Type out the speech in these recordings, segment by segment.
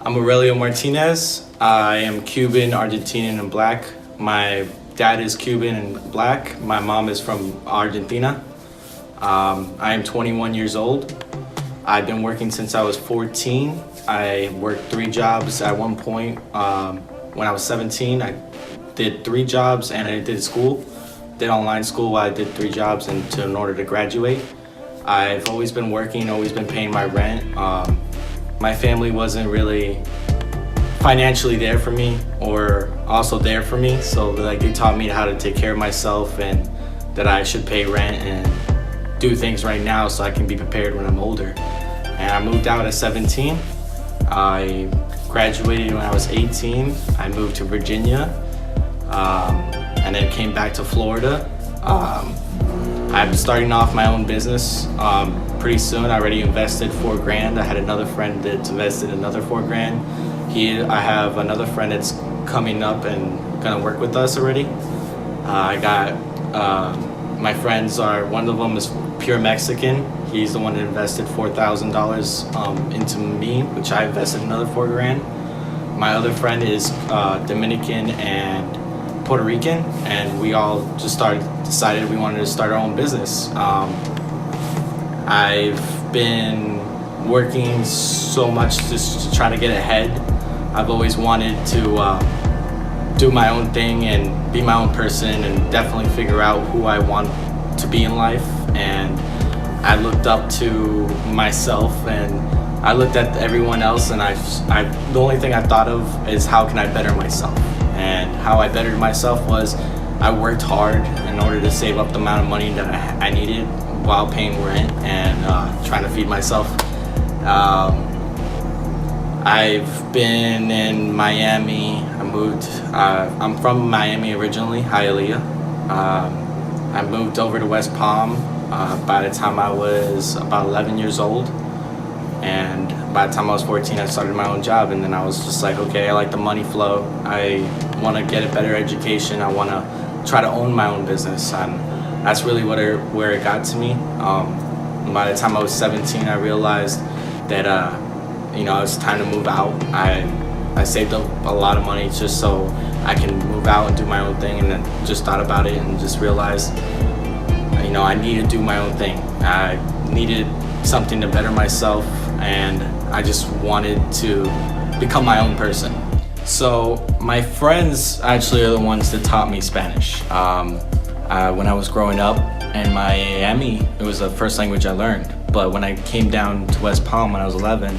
I'm Aurelio Martinez. I am Cuban, Argentinian, and black. My dad is Cuban and black. My mom is from Argentina. I am 21 years old. I've been working since I was 14. I worked 3 jobs at one point. When I was 17, I did 3 jobs and I did school. Did online school while I did 3 jobs in order to graduate. I've always been working, always been paying my rent. My family wasn't really financially there for me or also there for me, so like they taught me how to take care of myself and that I should pay rent and do things right now so I can be prepared when I'm older. And I moved out at 17. I graduated when I was 18. I moved to Virginia and then came back to Florida. I'm starting off my own business pretty soon. I already invested $4,000. I had another friend that invested another $4,000. I have another friend that's coming up and gonna work with us already. I got my friends are, one of them is pure Mexican. He's the one that invested $4,000 into me, which I invested another $4,000. My other friend is Dominican and Puerto Rican, and we all just decided we wanted to start our own business. I've been working so much just to try to get ahead. I've always wanted to do my own thing and be my own person and definitely figure out who I want to be in life. And I looked up to myself and I looked at everyone else, and the only thing I thought of is how can I better myself. And how I bettered myself was I worked hard in order to save up the amount of money that I needed while paying rent and trying to feed myself. I've been in Miami. I'm from Miami originally, Hialeah. I moved over to West Palm by the time I was about 11 years old. And by the time I was 14, I started my own job, and then I was just like, okay, I like the money flow. I want to get a better education. I want to try to own my own business, and that's really where it got to me. By the time I was 17, I realized that it was time to move out. I saved up a lot of money just so I can move out and do my own thing, and then just thought about it and just realized, I need to do my own thing. I needed something to better myself, and I just wanted to become my own person. So my friends actually are the ones that taught me Spanish. When I was growing up in Miami, it was the first language I learned. But when I came down to West Palm when I was 11,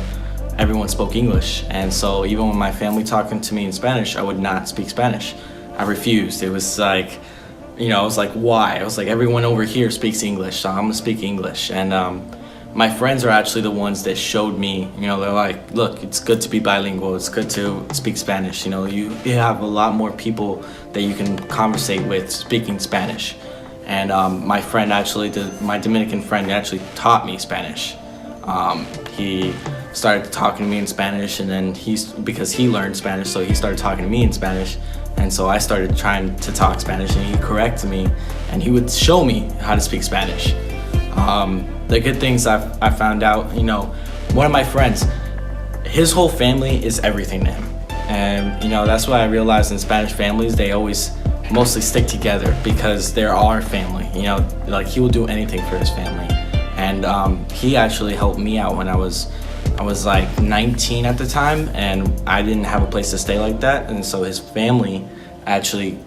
everyone spoke English. And so even when my family talking to me in Spanish, I would not speak Spanish. I refused. It was like, I was like, why? I was like, everyone over here speaks English, so I'm gonna speak English. And my friends are actually the ones that showed me, they're like, look, it's good to be bilingual. It's good to speak Spanish. You have a lot more people that you can conversate with speaking Spanish. And my friend my Dominican friend actually taught me Spanish. He started talking to me in Spanish, and then because he learned Spanish, so he started talking to me in Spanish. And so I started trying to talk Spanish, and he corrected me, and he would show me how to speak Spanish. The good things I found out, one of my friends, his whole family is everything to him. And, that's why I realized in Spanish families, they always mostly stick together because they're our family. Like he will do anything for his family. And he actually helped me out when I was like 19 at the time, and I didn't have a place to stay like that. And so his family actually,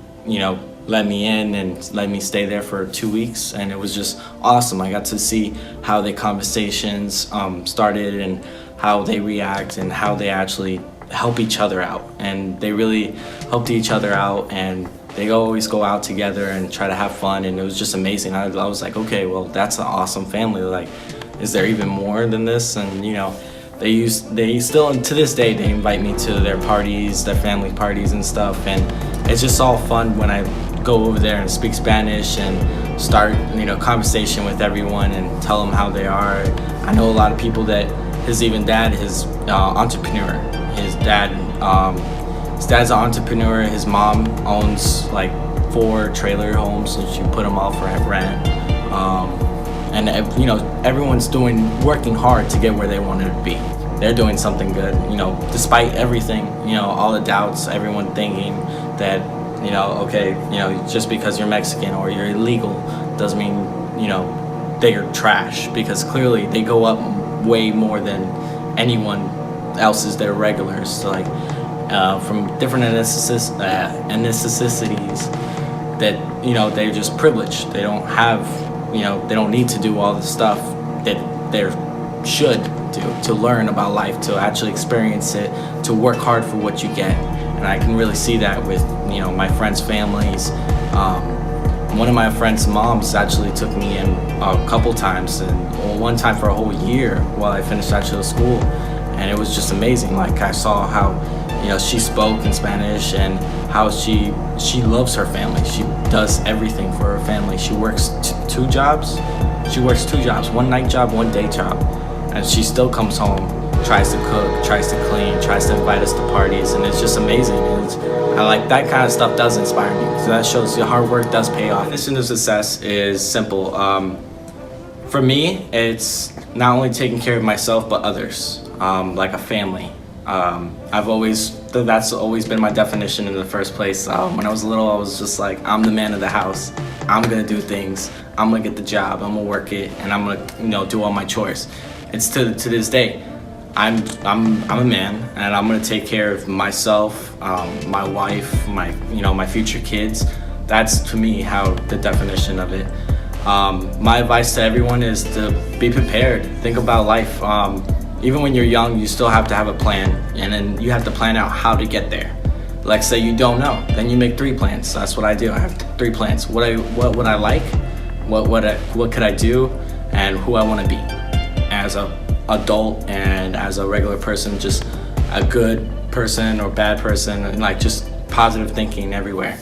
let me in and let me stay there for 2 weeks, and it was just awesome. I got to see how the conversations started and how they react and how they actually help each other out. And they really helped each other out, and they always go out together and try to have fun, and it was just amazing. I was like, okay, well, that's an awesome family. Like, is there even more than this? And they still, to this day, they invite me to their parties, their family parties and stuff, and it's just all fun when I go over there and speak Spanish and start, conversation with everyone and tell them how they are. I know a lot of people that his dad is entrepreneur. His dad's an entrepreneur. His mom owns like 4 trailer homes, and she put them all for rent. And everyone's working hard to get where they wanted to be. they're doing something good. You know, despite everything, you know, all the doubts, everyone thinking that, you know, okay, you know, just because you're Mexican or you're illegal doesn't mean, you know, they're trash, because clearly they go up way more than anyone else is their regulars. So like from different ethnicities that, you know, they're just privileged. They don't have, you know, they don't need to do all the stuff that they should do to learn about life, to actually experience it, to work hard for what you get. And I can really see that with, you know, my friends' families. One of my friends' moms actually took me in a couple times, and one time for a whole year while I finished actual school. And it was just amazing. Like, I saw how, you know, she spoke in Spanish, and how she loves her family. She does everything for her family. She works two jobs. She works two jobs, one night job, one day job. And she still comes home, tries to cook, tries to clean, tries to invite us to parties, and it's just amazing. I like that kind of stuff does inspire me, because that shows your hard work does pay off. Definition of success is simple. For me, it's not only taking care of myself, but others, like a family. That's always been my definition in the first place. When I was little, I was just like, I'm the man of the house. I'm gonna do things. I'm gonna get the job. I'm gonna work it, and I'm gonna, you know, do all my chores. It's to this day. I'm a man, and I'm gonna take care of myself, my wife, my future kids. That's to me how the definition of it. My advice to everyone is to be prepared. Think about life. Even when you're young, you still have to have a plan, and then you have to plan out how to get there. Like, say you don't know, then you make 3 plans. That's what I do. I have 3 plans. What would I like? What could I do? And who I want to be as a adult and as a regular person, just a good person or bad person, and like just positive thinking everywhere.